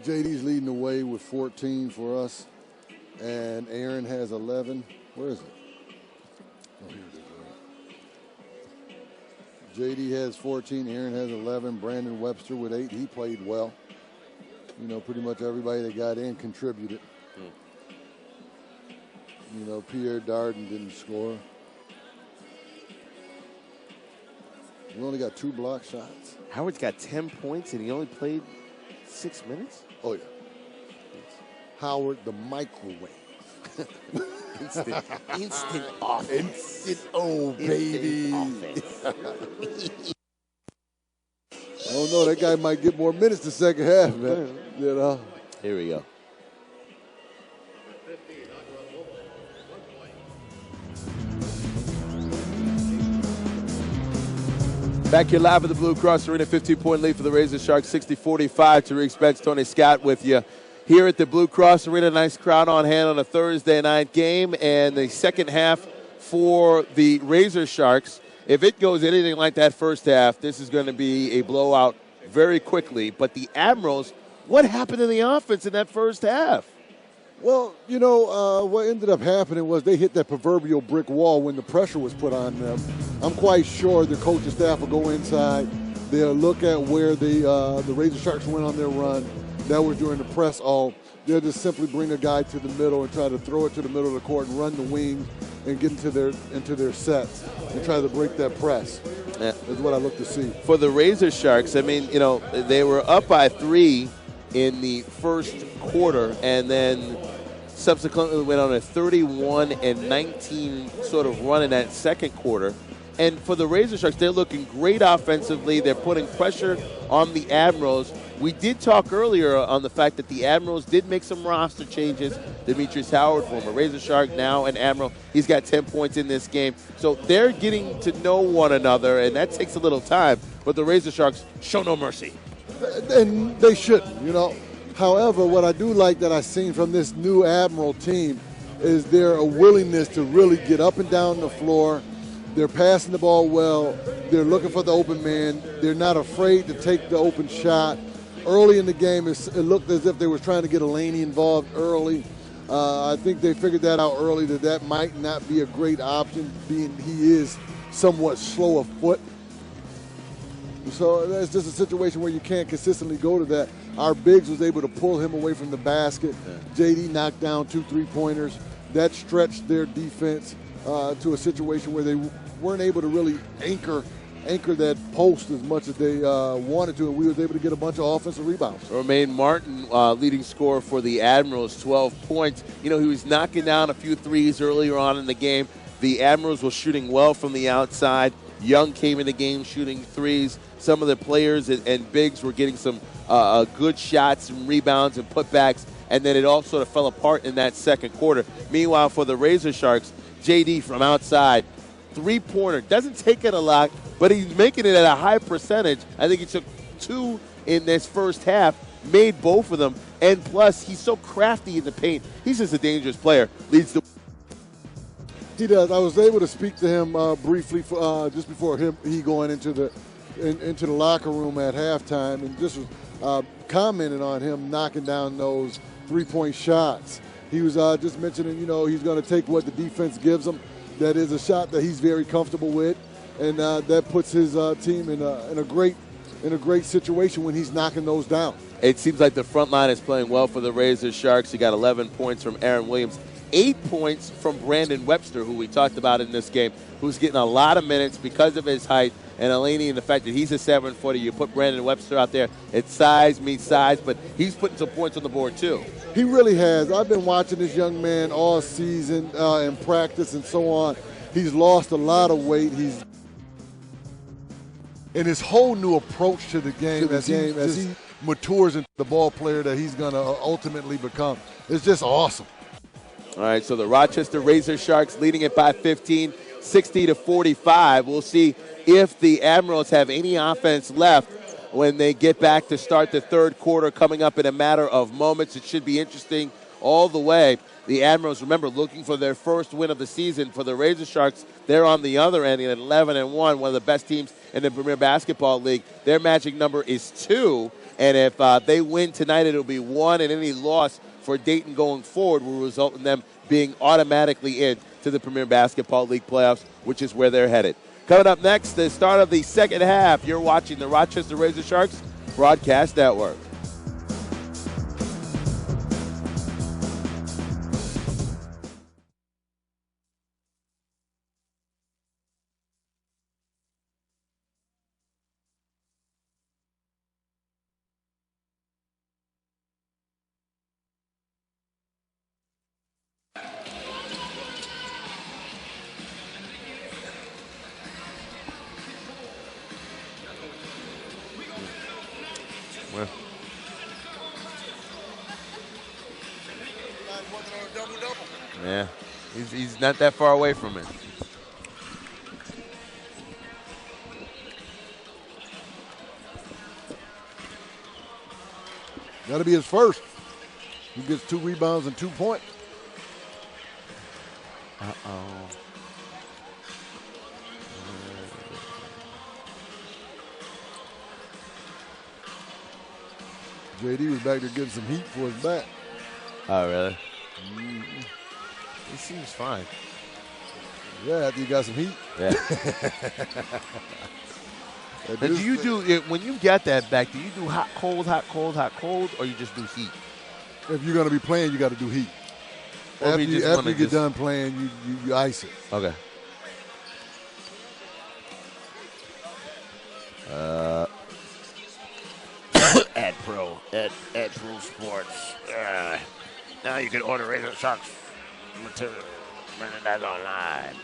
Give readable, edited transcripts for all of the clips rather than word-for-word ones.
JD's leading the way with 14 for us, and Aaron has 11. Where is it? Oh, here it is. JD has 14, Aaron has 11, Brandon Webster with 8. He played well. You know, pretty much everybody that got in contributed. You know, Pierre Darden didn't score. We only got 2 block shots. Howard's got 10 points, and he only played 6 minutes? Oh, yeah. Howard, the microwave. Instant offense. Instant, baby. I don't know. That guy might get more minutes the second half, man. You know. Here we go. Back here live at the Blue Cross Arena, 15-point lead for the Razor Sharks, 60-45. Tariq Spence, Tony Scott with you here at the Blue Cross Arena. Nice crowd on hand on a Thursday night game, and the second half for the Razor Sharks. If it goes anything like that first half, this is going to be a blowout very quickly. But the Admirals, what happened in the offense in that first half? Well, you know, what ended up happening was they hit that proverbial brick wall when the pressure was put on them. I'm quite sure the coaching staff will go inside. They'll look at where the Razor Sharks went on their run. That was during the press all. They'll just simply bring a guy to the middle and try to throw it to the middle of the court and run the wings and get into their sets and try to break that press. Yeah. Is what I look to see. For the Razor Sharks, I mean, you know, they were up by 3 in the first quarter, and then subsequently went on a 31-19 sort of run in that second quarter. And for the Razor Sharks, they're looking great offensively. They're putting pressure on the Admirals. We did talk earlier on the fact that the Admirals did make some roster changes. Demetrius Howard, former Razor Shark, now an Admiral. He's got 10 points in this game. So they're getting to know one another, and that takes a little time. But the Razor Sharks show no mercy. And they shouldn't, you know. However, what I do like that I've seen from this new Admiral team is their willingness to really get up and down the floor. They're passing the ball well. They're looking for the open man. They're not afraid to take the open shot. Early in the game, it looked as if they were trying to get Elaney involved early. I think they figured that out early, that might not be a great option, being he is somewhat slow of foot. So that's just a situation where you can't consistently go to that. Our bigs was able to pull him away from the basket. JD knocked down 2 3-pointers. That stretched their defense to a situation where they weren't able to really anchor that post as much as they wanted to, and we was able to get a bunch of offensive rebounds. Romaine Martin, leading scorer for the Admirals, 12 points. You know, he was knocking down a few threes earlier on in the game. The Admirals were shooting well from the outside. Young came in the game shooting threes. Some of the players and bigs were getting some good shots and rebounds and putbacks, and then it all sort of fell apart in that second quarter. Meanwhile, for the Razor Sharks, JD from outside, 3-pointer. Doesn't take it a lot, but he's making it at a high percentage. I think he took 2 in this first half, made both of them, and plus he's so crafty in the paint. He's just a dangerous player. Leads the He does. I was able to speak to him briefly just before he going into the locker room at halftime, and just was commenting on him knocking down those 3-point shots. He was just mentioning, you know, he's going to take what the defense gives him. That is a shot that he's very comfortable with, and that puts his team in a great situation when he's knocking those down. It seems like the front line is playing well for the Razor Sharks. He got 11 points from Aaron Williams, 8 points from Brandon Webster, who we talked about in this game, who's getting a lot of minutes because of his height, and Elaney and the fact that he's a 7-footer. You put Brandon Webster out there, it's size meets size, but he's putting some points on the board too. He really has. I've been watching this young man all season in practice and so on. He's lost a lot of weight. And his whole new approach to the game, as he matures into the ball player that he's going to ultimately become, it's just awesome. All right, so the Rochester Razor Sharks leading it by 15, 60-45. We'll see if the Admirals have any offense left when they get back to start the third quarter coming up in a matter of moments. It should be interesting all the way. The Admirals, remember, looking for their first win of the season. For the Razor Sharks, they're on the other end at 11-1, one of the best teams in the Premier Basketball League. Their magic number is 2. And if they win tonight, it'll be 1, and any loss for Dayton going forward will result in them being automatically in to the Premier Basketball League playoffs, which is where they're headed. Coming up next, the start of the second half. You're watching the Rochester Razor Sharks Broadcast Network. Yeah, he's not that far away from it. That'll be his first. He gets 2 rebounds and 2 points. JD was back there getting some heat for his back. Oh, really? He seems fine. Yeah, after you got some heat. Yeah. Now, do you do, when you got that back, do you do hot, cold, hot, cold, hot, cold, or you just do heat? If you're going to be playing, you got to do heat. After you get done playing, you ice it. Okay. Ad Pro Sports. Now you can order Razor Sharks material, merchandise online.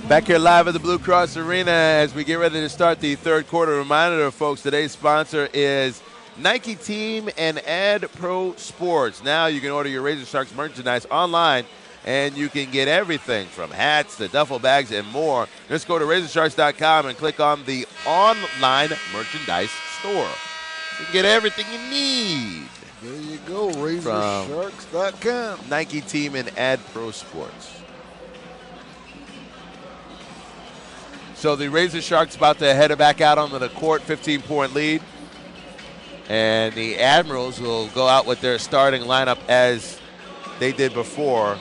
Back here live at the Blue Cross Arena as we get ready to start the third quarter. Reminder, folks, today's sponsor is Nike Team and Ad Pro Sports. Now you can order your Razor Sharks merchandise online, and you can get everything from hats to duffel bags and more. Just go to RazorSharks.com and click on the online merchandise store. You can get everything you need. There you go, RazorSharks.com. Nike Team and Ad Pro Sports. So the Razor Sharks about to head back out onto the court, 15-point lead. And the Admirals will go out with their starting lineup as they did before.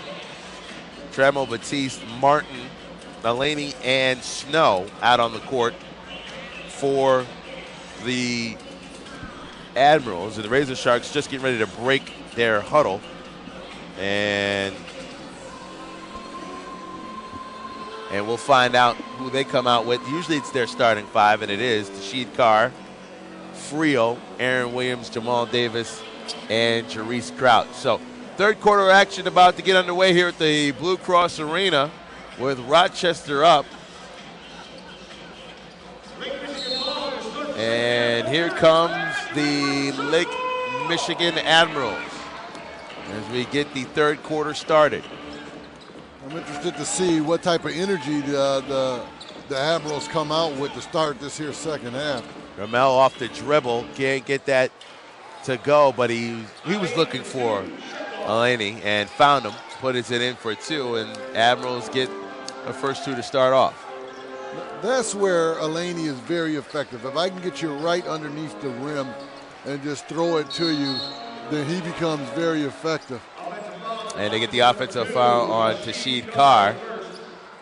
Tremel, Batiste, Martin, Mulaney, and Snow out on the court for the Admirals. And the Razor Sharks just getting ready to break their huddle. And we'll find out who they come out with. Usually it's their starting 5, and it is Tashid Carr, Frio, Aaron Williams, Jamal Davis, and Jerice Kraut. So third quarter action about to get underway here at the Blue Cross Arena with Rochester up. And here comes the Lake Michigan Admirals as we get the third quarter started. I'm interested to see what type of energy the Admirals come out with to start this here second half. Ramel off the dribble, can't get that to go, but he was looking for Mulaney and found him, put it in for 2, and Admirals get the first 2 to start off. That's where Mulaney is very effective. If I can get you right underneath the rim and just throw it to you, then he becomes very effective. And they get the offensive foul on Tashid Carr.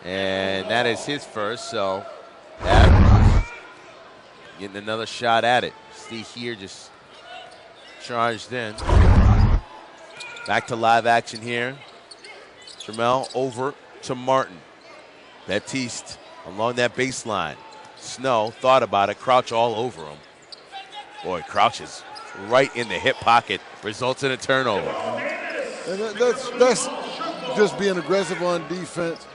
And that is his first, so Admirals getting another shot at it. See here, just charged in. Back to live action here. Tremel over to Martin. Batiste along that baseline. Snow thought about it, Crouch all over him. Boy, Crouch is right in the hip pocket, results in a turnover. And that's just being aggressive on defense.